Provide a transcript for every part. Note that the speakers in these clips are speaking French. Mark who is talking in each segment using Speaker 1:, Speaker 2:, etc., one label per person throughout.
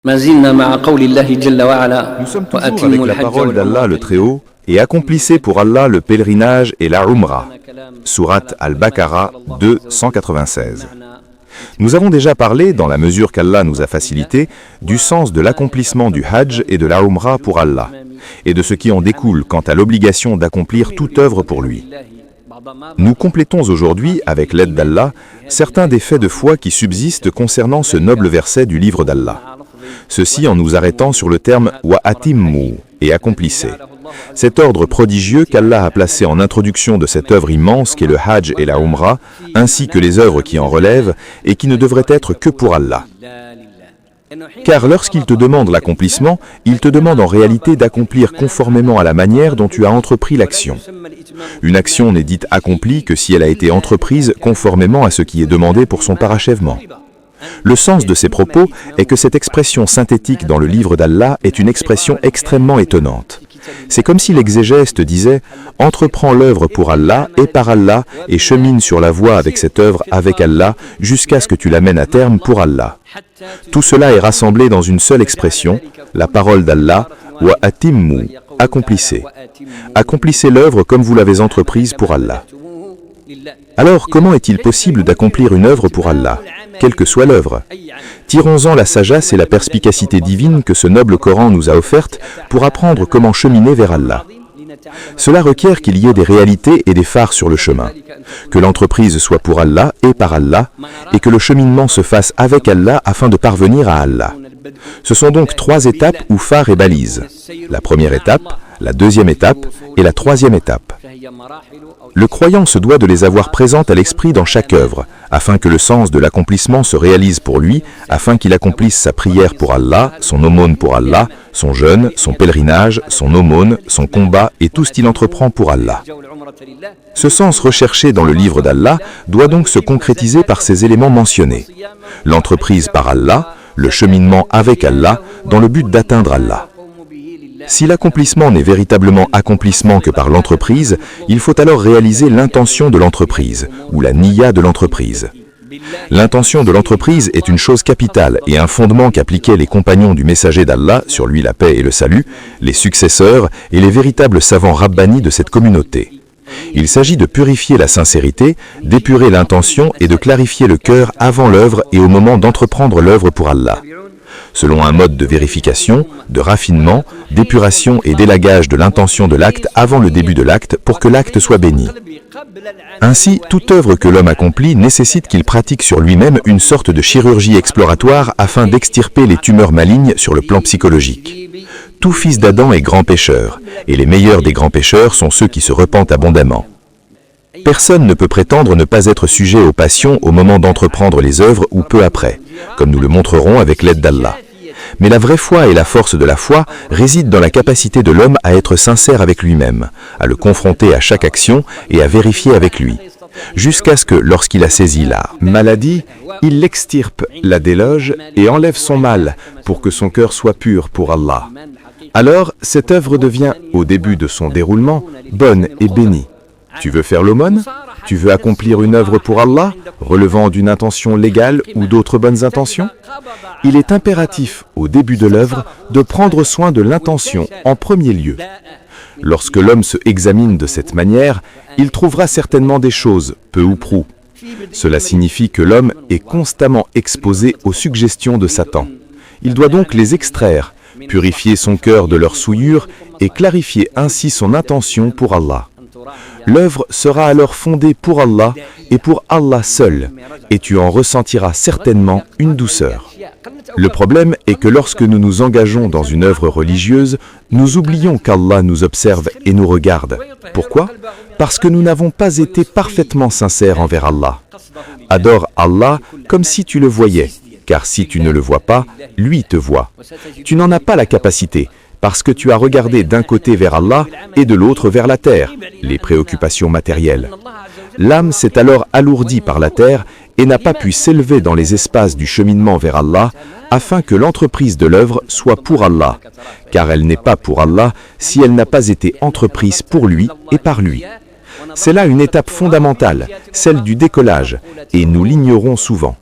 Speaker 1: ما زلنا مع قول الله جل وعلا
Speaker 2: Nous sommes toujours avec
Speaker 1: وأتموا
Speaker 2: la
Speaker 1: الحج
Speaker 2: parole d'Allah
Speaker 1: والعمرة
Speaker 2: le Très-Haut et accomplissez pour Allah le pèlerinage et la Umrah. Sourate Al-Baqarah 2, 196. Nous avons déjà parlé, dans la mesure qu'Allah nous a facilité, du sens de l'accomplissement du Hajj et de la Umrah pour Allah, et de ce qui en découle quant à l'obligation d'accomplir toute œuvre pour lui. Nous complétons aujourd'hui, avec l'aide d'Allah, certains des faits de foi qui subsistent concernant ce noble verset du livre d'Allah. Ceci en nous arrêtant sur le terme « wa atimmu » et « accomplissez ». Cet ordre prodigieux qu'Allah a placé en introduction de cette œuvre immense qu'est le Hajj et la Umrah, ainsi que les œuvres qui en relèvent et qui ne devraient être que pour Allah. Car lorsqu'il te demande l'accomplissement, il te demande en réalité d'accomplir conformément à la manière dont tu as entrepris l'action. Une action n'est dite accomplie que si elle a été entreprise conformément à ce qui est demandé pour son parachèvement. Le sens de ces propos est que cette expression synthétique dans le livre d'Allah est une expression extrêmement étonnante. C'est comme si l'exégèse te disait « Entreprends l'œuvre pour Allah et par Allah et chemine sur la voie avec cette œuvre avec Allah jusqu'à ce que tu l'amènes à terme pour Allah. » Tout cela est rassemblé dans une seule expression, la parole d'Allah « Wa atimmu » accomplissez. Accomplissez l'œuvre comme vous l'avez entreprise pour Allah. Alors, comment est-il possible d'accomplir une œuvre pour Allah, quelle que soit l'œuvre? Tirons-en la sagesse et la perspicacité divine que ce noble Coran nous a offerte pour apprendre comment cheminer vers Allah. Cela requiert qu'il y ait des réalités et des phares sur le chemin, que l'entreprise soit pour Allah et par Allah, et que le cheminement se fasse avec Allah afin de parvenir à Allah. Ce sont donc 3 étapes ou phares et balises. La première étape, la deuxième étape et la troisième étape. Le croyant se doit de les avoir présentes à l'esprit dans chaque œuvre, afin que le sens de l'accomplissement se réalise pour lui, afin qu'il accomplisse sa prière pour Allah, son aumône pour Allah, son jeûne, son pèlerinage, son aumône, son combat et tout ce qu'il entreprend pour Allah. Ce sens recherché dans le livre d'Allah doit donc se concrétiser par ces éléments mentionnés. L'entreprise par Allah, le cheminement avec Allah, dans le but d'atteindre Allah. Si l'accomplissement n'est véritablement accomplissement que par l'entreprise, il faut alors réaliser l'intention de l'entreprise, ou la niya de l'entreprise. L'intention de l'entreprise est une chose capitale et un fondement qu'appliquaient les compagnons du messager d'Allah, sur lui la paix et le salut, les successeurs et les véritables savants rabbanis de cette communauté. Il s'agit de purifier la sincérité, d'épurer l'intention et de clarifier le cœur avant l'œuvre et au moment d'entreprendre l'œuvre pour Allah. Selon un mode de vérification, de raffinement, d'épuration et d'élagage de l'intention de l'acte avant le début de l'acte pour que l'acte soit béni. Ainsi, toute œuvre que l'homme accomplit nécessite qu'il pratique sur lui-même une sorte de chirurgie exploratoire afin d'extirper les tumeurs malignes sur le plan psychologique. Tout fils d'Adam est grand pécheur, et les meilleurs des grands pécheurs sont ceux qui se repentent abondamment. Personne ne peut prétendre ne pas être sujet aux passions au moment d'entreprendre les œuvres ou peu après, comme nous le montrerons avec l'aide d'Allah. Mais la vraie foi et la force de la foi résident dans la capacité de l'homme à être sincère avec lui-même, à le confronter à chaque action et à vérifier avec lui, jusqu'à ce que, lorsqu'il a saisi la maladie, il l'extirpe, la déloge et enlève son mal pour que son cœur soit pur pour Allah. Alors, cette œuvre devient, au début de son déroulement, bonne et bénie. Tu veux faire l'aumône? Tu veux accomplir une œuvre pour Allah, relevant d'une intention légale ou d'autres bonnes intentions? Il est impératif, au début de l'œuvre, de prendre soin de l'intention en premier lieu. Lorsque l'homme se examine de cette manière, il trouvera certainement des choses, peu ou prou. Cela signifie que l'homme est constamment exposé aux suggestions de Satan. Il doit donc les extraire, purifier son cœur de leur souillure et clarifier ainsi son intention pour Allah. L'œuvre sera alors fondée pour Allah et pour Allah seul, et tu en ressentiras certainement une douceur. Le problème est que lorsque nous nous engageons dans une œuvre religieuse, nous oublions qu'Allah nous observe et nous regarde. Pourquoi? Parce que nous n'avons pas été parfaitement sincères envers Allah. Adore Allah comme si tu le voyais, car si tu ne le vois pas, lui te voit. Tu n'en as pas la capacité, parce que tu as regardé d'un côté vers Allah et de l'autre vers la terre, les préoccupations matérielles. L'âme s'est alors alourdie par la terre et n'a pas pu s'élever dans les espaces du cheminement vers Allah afin que l'entreprise de l'œuvre soit pour Allah, car elle n'est pas pour Allah si elle n'a pas été entreprise pour lui et par lui. C'est là une étape fondamentale, celle du décollage, et nous l'ignorons souvent.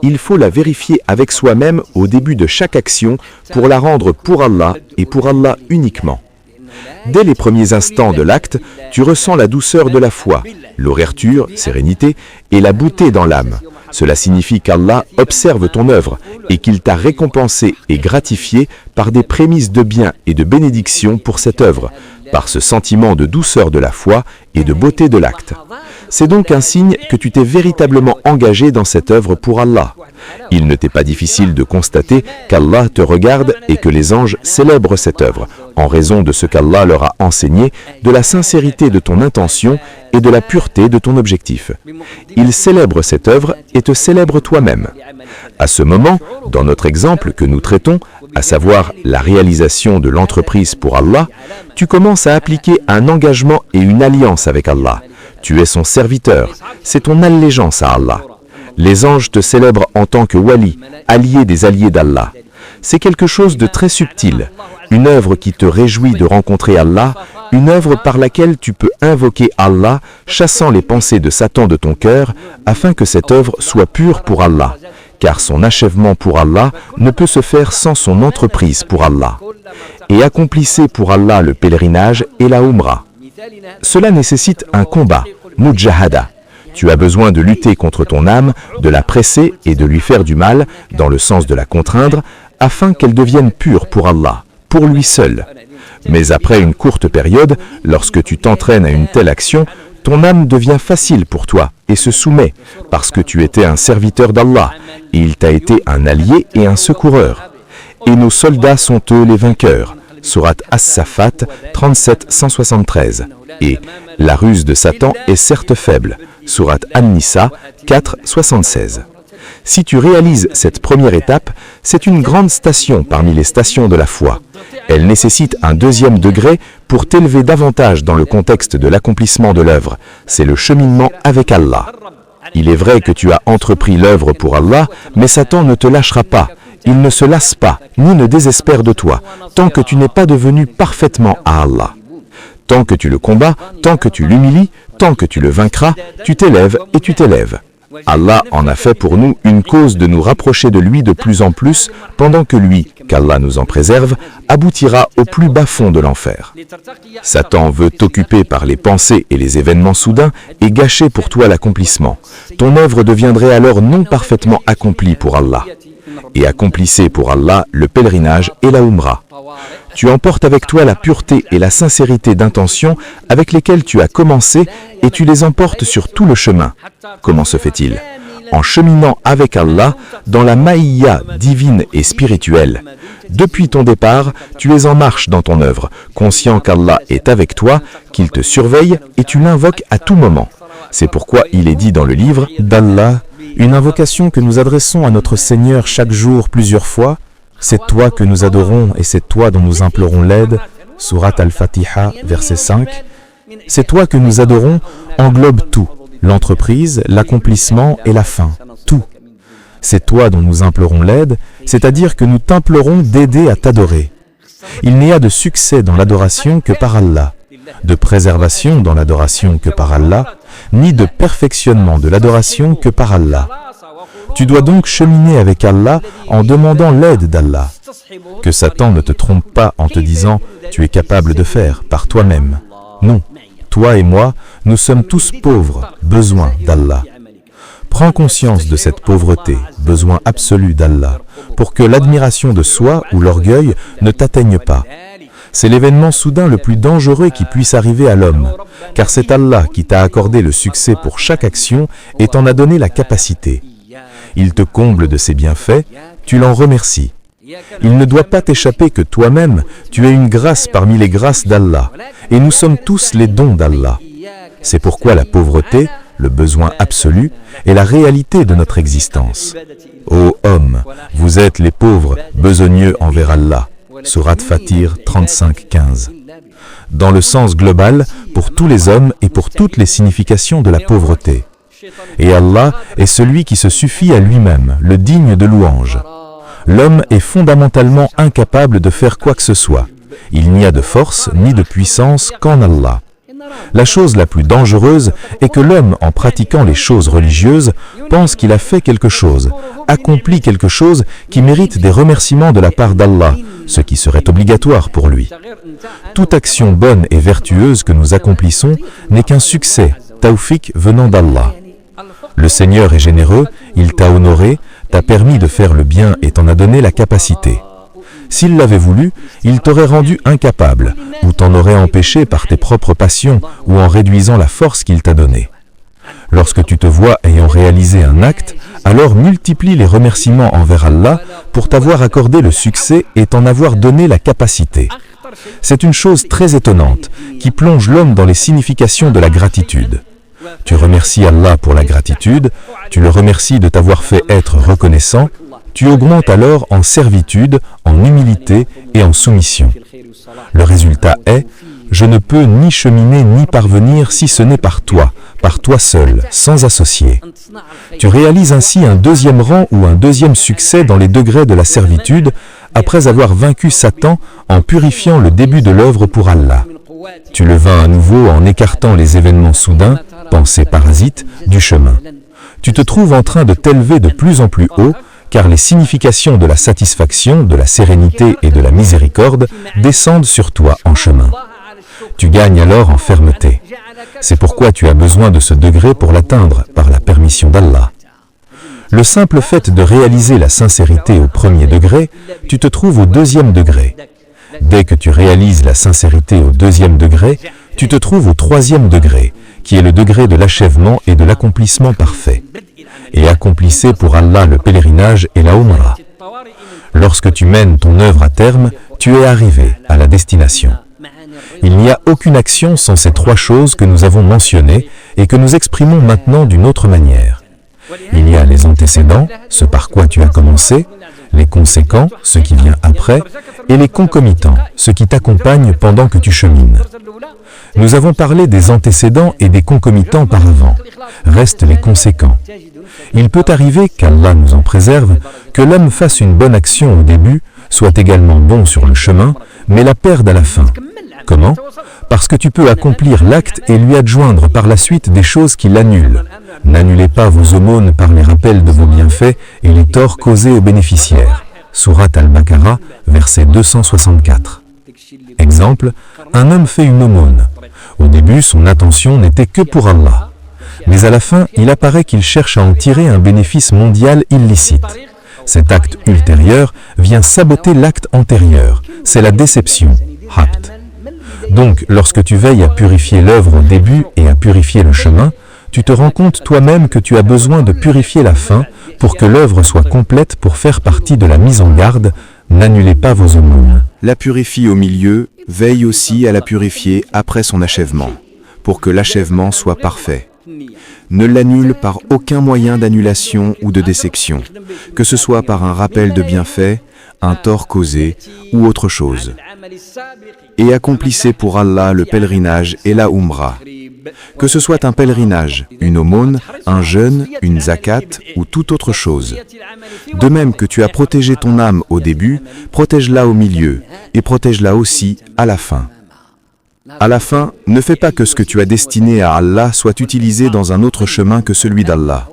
Speaker 2: il faut la vérifier avec soi-même au début de chaque action pour la rendre pour Allah et pour Allah uniquement. Dès les premiers instants de l'acte, tu ressens la douceur de la foi, l'ouverture, sérénité et la beauté dans l'âme. Cela signifie qu'Allah observe ton œuvre et qu'il t'a récompensé et gratifié par des prémices de bien et de bénédiction pour cette œuvre, par ce sentiment de douceur de la foi et de beauté de l'acte. C'est donc un signe que tu t'es véritablement engagé dans cette œuvre pour Allah. Il ne t'est pas difficile de constater qu'Allah te regarde et que les anges célèbrent cette œuvre, en raison de ce qu'Allah leur a enseigné, de la sincérité de ton intention et de la pureté de ton objectif. Ils célèbrent cette œuvre et te célèbrent toi-même. À ce moment, dans notre exemple que nous traitons, à savoir la réalisation de l'entreprise pour Allah, tu commences à appliquer un engagement et une alliance avec Allah. Tu es son serviteur, c'est ton allégeance à Allah. Les anges te célèbrent en tant que wali, allié des alliés d'Allah. C'est quelque chose de très subtil, une œuvre qui te réjouit de rencontrer Allah, une œuvre par laquelle tu peux invoquer Allah, chassant les pensées de Satan de ton cœur, afin que cette œuvre soit pure pour Allah, car son achèvement pour Allah ne peut se faire sans son entreprise pour Allah. Et accomplissez pour Allah le pèlerinage et la Umrah. Cela nécessite un combat, mujahada. Tu as besoin de lutter contre ton âme, de la presser et de lui faire du mal, dans le sens de la contraindre, afin qu'elle devienne pure pour Allah, pour lui seul. Mais après une courte période, lorsque tu t'entraînes à une telle action, ton âme devient facile pour toi et se soumet, parce que tu étais un serviteur d'Allah, et il t'a été un allié et un secoureur. Et nos soldats sont eux les vainqueurs. Sourate As-Saffat 37-173. Et la ruse de Satan est certes faible. Sourate An-Nisa 4-76. Si tu réalises cette première étape, c'est une grande station parmi les stations de la foi. Elle nécessite un deuxième degré pour t'élever davantage dans le contexte de l'accomplissement de l'œuvre. C'est le cheminement avec Allah. Il est vrai que tu as entrepris l'œuvre pour Allah, mais Satan ne te lâchera pas. Il ne se lasse pas, ni ne désespère de toi, tant que tu n'es pas devenu parfaitement à Allah. Tant que tu le combats, tant que tu l'humilies, tant que tu le vaincras, tu t'élèves et tu t'élèves. Allah en a fait pour nous une cause de nous rapprocher de lui de plus en plus, pendant que lui, qu'Allah nous en préserve, aboutira au plus bas fond de l'enfer. Satan veut t'occuper par les pensées et les événements soudains et gâcher pour toi l'accomplissement. Ton œuvre deviendrait alors non parfaitement accomplie pour Allah. Et accomplissez pour Allah le pèlerinage et la Umrah. Tu emportes avec toi la pureté et la sincérité d'intention avec lesquelles tu as commencé et tu les emportes sur tout le chemin. Comment se fait-il? En cheminant avec Allah dans la maïya divine et spirituelle. Depuis ton départ, tu es en marche dans ton œuvre, conscient qu'Allah est avec toi, qu'il te surveille et tu l'invoques à tout moment. C'est pourquoi il est dit dans le livre d'Allah, une invocation que nous adressons à notre Seigneur chaque jour plusieurs fois, c'est toi que nous adorons et c'est toi dont nous implorons l'aide, Sourate Al-Fatiha, verset 5. C'est toi que nous adorons englobe tout, l'entreprise, l'accomplissement et la fin, tout. C'est toi dont nous implorons l'aide, c'est-à-dire que nous t'implorons d'aider à t'adorer. Il n'y a de succès dans l'adoration que par Allah, de préservation dans l'adoration que par Allah, ni de perfectionnement de l'adoration que par Allah. Tu dois donc cheminer avec Allah en demandant l'aide d'Allah. Que Satan ne te trompe pas en te disant « tu es capable de faire par toi-même ». Non, toi et moi, nous sommes tous pauvres, besoin d'Allah. Prends conscience de cette pauvreté, besoin absolu d'Allah, pour que l'admiration de soi ou l'orgueil ne t'atteigne pas. C'est l'événement soudain le plus dangereux qui puisse arriver à l'homme, car c'est Allah qui t'a accordé le succès pour chaque action et t'en a donné la capacité. Il te comble de ses bienfaits, tu l'en remercies. Il ne doit pas t'échapper que toi-même, tu es une grâce parmi les grâces d'Allah, et nous sommes tous les dons d'Allah. C'est pourquoi la pauvreté, le besoin absolu, est la réalité de notre existence. Ô hommes, vous êtes les pauvres, besogneux envers Allah. Sourate Fatir 35-15. Dans le sens global, pour tous les hommes et pour toutes les significations de la pauvreté. Et Allah est celui qui se suffit à lui-même, le digne de louange. L'homme est fondamentalement incapable de faire quoi que ce soit. Il n'y a de force ni de puissance qu'en Allah. La chose la plus dangereuse est que l'homme, en pratiquant les choses religieuses, pense qu'il a fait quelque chose, accompli quelque chose qui mérite des remerciements de la part d'Allah, ce qui serait obligatoire pour lui. Toute action bonne et vertueuse que nous accomplissons n'est qu'un succès, tawfiq venant d'Allah. Le Seigneur est généreux, il t'a honoré, t'a permis de faire le bien et t'en a donné la capacité. S'il l'avait voulu, il t'aurait rendu incapable, ou t'en aurait empêché par tes propres passions ou en réduisant la force qu'il t'a donnée. Lorsque tu te vois ayant réalisé un acte, alors multiplie les remerciements envers Allah pour t'avoir accordé le succès et t'en avoir donné la capacité. C'est une chose très étonnante, qui plonge l'homme dans les significations de la gratitude. Tu remercies Allah pour la gratitude, tu le remercies de t'avoir fait être reconnaissant, tu augmentes alors en servitude, en humilité et en soumission. Le résultat est, je ne peux ni cheminer ni parvenir si ce n'est par toi seul, sans associé. Tu réalises ainsi un deuxième rang ou un deuxième succès dans les degrés de la servitude, après avoir vaincu Satan en purifiant le début de l'œuvre pour Allah. Tu le vains à nouveau en écartant les événements soudains, pensées parasites, du chemin. Tu te trouves en train de t'élever de plus en plus haut, car les significations de la satisfaction, de la sérénité et de la miséricorde descendent sur toi en chemin. Tu gagnes alors en fermeté. C'est pourquoi tu as besoin de ce degré pour l'atteindre par la permission d'Allah. Le simple fait de réaliser la sincérité au premier degré, tu te trouves au deuxième degré. Dès que tu réalises la sincérité au deuxième degré, tu te trouves au troisième degré, qui est le degré de l'achèvement et de l'accomplissement parfait. Et accomplissez pour Allah le pèlerinage et la Umrah. Lorsque tu mènes ton œuvre à terme, tu es arrivé à la destination. Il n'y a aucune action sans ces trois choses que nous avons mentionnées et que nous exprimons maintenant d'une autre manière. Il y a les antécédents, ce par quoi tu as commencé, les conséquents, ce qui vient après, et les concomitants, ce qui t'accompagne pendant que tu chemines. Nous avons parlé des antécédents et des concomitants par avant. Restent les conséquents. Il peut arriver, qu'Allah nous en préserve, que l'homme fasse une bonne action au début, soit également bon sur le chemin, mais la perde à la fin. Comment? Parce que tu peux accomplir l'acte et lui adjoindre par la suite des choses qui l'annulent. N'annulez pas vos aumônes par les rappels de vos bienfaits et les torts causés aux bénéficiaires. Sourate Al-Baqarah, verset 264. Exemple, un homme fait une aumône. Au début, son intention n'était que pour Allah. Mais à la fin, il apparaît qu'il cherche à en tirer un bénéfice mondial illicite. Cet acte ultérieur vient saboter l'acte antérieur. C'est la déception, hapt. Donc, lorsque tu veilles à purifier l'œuvre au début et à purifier le chemin, tu te rends compte toi-même que tu as besoin de purifier la fin pour que l'œuvre soit complète pour faire partie de la mise en garde. N'annulez pas vos aumônes.
Speaker 3: La purifie au milieu, veille aussi à la purifier après son achèvement, pour que l'achèvement soit parfait. Ne l'annule par aucun moyen d'annulation ou de déception, que ce soit par un rappel de bienfait, un tort causé ou autre chose. Et accomplissez pour Allah le pèlerinage et la Umrah. Que ce soit un pèlerinage, une aumône, un jeûne, une zakat ou toute autre chose. De même que tu as protégé ton âme au début, protège-la au milieu et protège-la aussi à la fin. À la fin, ne fais pas que ce que tu as destiné à Allah soit utilisé dans un autre chemin que celui d'Allah.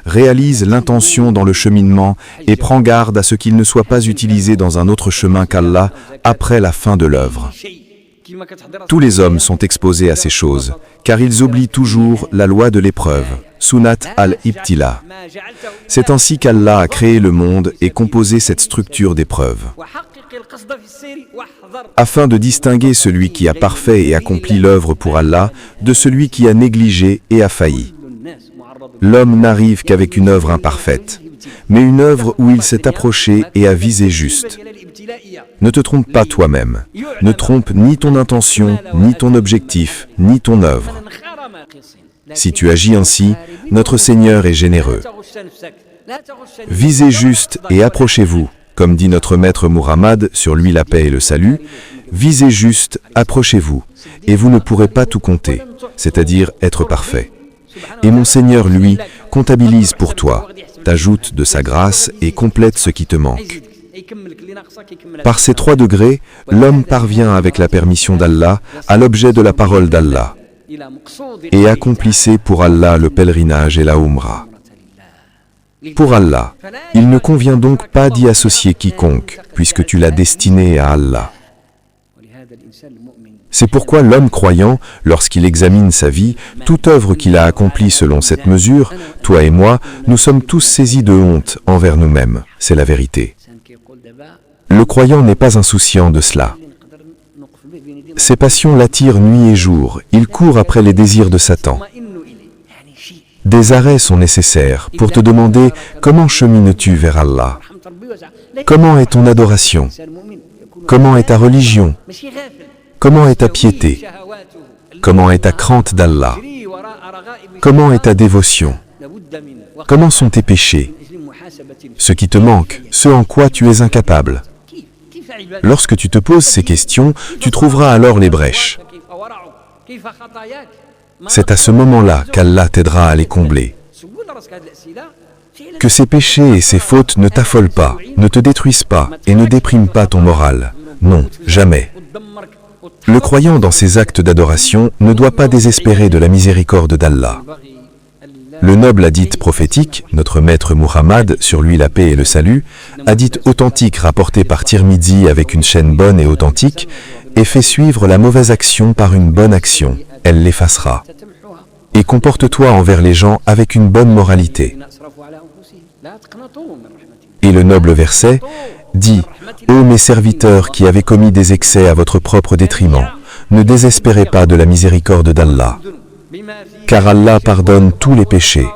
Speaker 3: Réalise l'intention dans le cheminement et prends garde à ce qu'il ne soit pas utilisé dans un autre chemin qu'Allah après la fin de l'œuvre. Tous les hommes sont exposés à ces choses, car ils oublient toujours la loi de l'épreuve, Sunat al-Ibtila. C'est ainsi qu'Allah a créé le monde et composé cette structure d'épreuves. Afin de distinguer celui qui a parfait et accompli l'œuvre pour Allah de celui qui a négligé et a failli. L'homme n'arrive qu'avec une œuvre imparfaite, mais une œuvre où il s'est approché et a visé juste. Ne te trompe pas toi-même. Ne trompe ni ton intention, ni ton objectif, ni ton œuvre. Si tu agis ainsi, notre Seigneur est généreux. Visez juste et approchez-vous, comme dit notre maître Muhammad, sur lui la paix et le salut. Visez juste, approchez-vous, et vous ne pourrez pas tout compter, c'est-à-dire être parfait. Et mon Seigneur, lui, comptabilise pour toi, t'ajoute de sa grâce et complète ce qui te manque. Par ces trois degrés, l'homme parvient avec la permission d'Allah à l'objet de la parole d'Allah. et accomplissez pour Allah le pèlerinage et la Umrah. Pour Allah, il ne convient donc pas d'y associer quiconque, puisque tu l'as destiné à Allah. C'est pourquoi l'homme croyant, lorsqu'il examine sa vie, toute œuvre qu'il a accomplie selon cette mesure, toi et moi, nous sommes tous saisis de honte envers nous-mêmes. C'est la vérité. Le croyant n'est pas insouciant de cela. Ses passions l'attirent nuit et jour. Il court après les désirs de Satan. Des arrêts sont nécessaires pour te demander comment chemines-tu vers Allah. Comment est ton adoration? Comment est ta religion? Comment est ta piété? Comment est ta crainte d'Allah? Comment est ta dévotion? Comment sont tes péchés? Ce qui te manque, ce en quoi tu es incapable. Lorsque tu te poses ces questions, tu trouveras alors les brèches. C'est à ce moment-là qu'Allah t'aidera à les combler. Que ces péchés et ces fautes ne t'affolent pas, ne te détruisent pas et ne dépriment pas ton moral. Non, jamais. Le croyant dans ses actes d'adoration ne doit pas désespérer de la miséricorde d'Allah. Le noble hadith prophétique, notre maître Muhammad, sur lui la paix et le salut, hadith authentique rapporté par Tirmidhi avec une chaîne bonne et authentique, et fait suivre la mauvaise action par une bonne action, elle l'effacera. Et comporte-toi envers les gens avec une bonne moralité. Et le noble verset dit « Ô mes serviteurs qui avez commis des excès à votre propre détriment, ne désespérez pas de la miséricorde d'Allah, car Allah pardonne tous les péchés.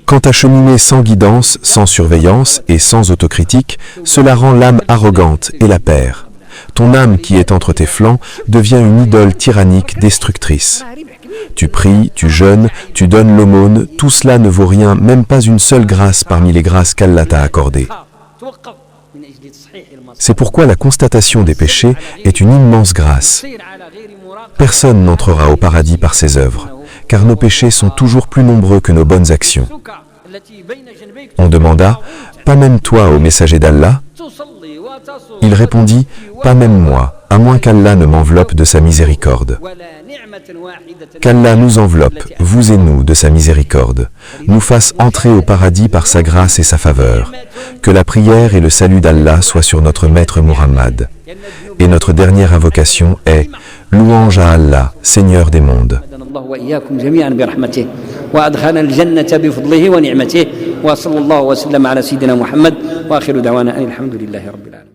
Speaker 3: Quant à cheminer sans guidance, sans surveillance et sans autocritique, cela rend l'âme arrogante et la perd. Ton âme qui est entre tes flancs devient une idole tyrannique destructrice. Tu pries, tu jeûnes, tu donnes l'aumône, tout cela ne vaut rien, même pas une seule grâce parmi les grâces qu'Allah t'a accordées. C'est pourquoi la constatation des péchés est une immense grâce. Personne n'entrera au paradis par ses œuvres, car nos péchés sont toujours plus nombreux que nos bonnes actions. On demanda, « Pas même toi, ô messager d'Allah ?» Il répondit, « Pas même moi, à moins qu'Allah ne m'enveloppe de sa miséricorde. » Qu'Allah nous enveloppe, vous et nous, de sa miséricorde, nous fasse entrer au paradis par sa grâce et sa faveur. Que la prière et le salut d'Allah soient sur notre maître Muhammad. Et notre dernière invocation est « Louange à Allah, Seigneur des mondes. »
Speaker 1: وأدخلنا الجنة بفضله ونعمته وصلى الله وسلم على سيدنا محمد وآخر دعوانا أن الحمد لله رب العالمين